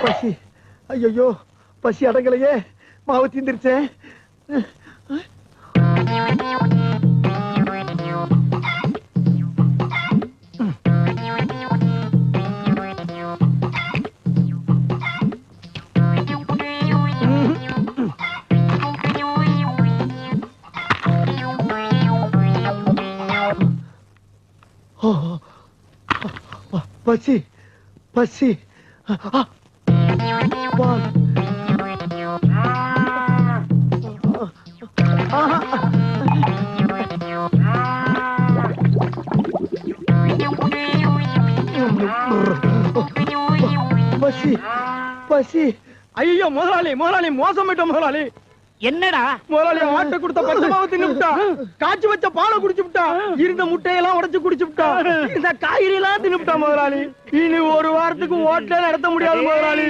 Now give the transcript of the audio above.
பசி, ஐயோ பசி அடங்கலையே, மாவு தீந்துருச்சேன். பசி பசி, பால். பசி பசி. ஐயோ முதலாளி, முதலாளி மோசம் போயிட்டோம் முதலாளி. என்னடா முதலாளி ஆட்டை கொடுத்த பச்சை மாவு தின்னுட்டா, காய்ச்சி வச்ச பாலை குடிச்சு விட்டா, இருந்த முட்டையெல்லாம் உடைச்சு குடிச்சு விட்டா, இந்த காய்கறி எல்லாம் தின்னுட்டா முதலாளி. இனி ஒரு வாரத்துக்கு ஓட்டல நடத்த முடியாது முதலாளி.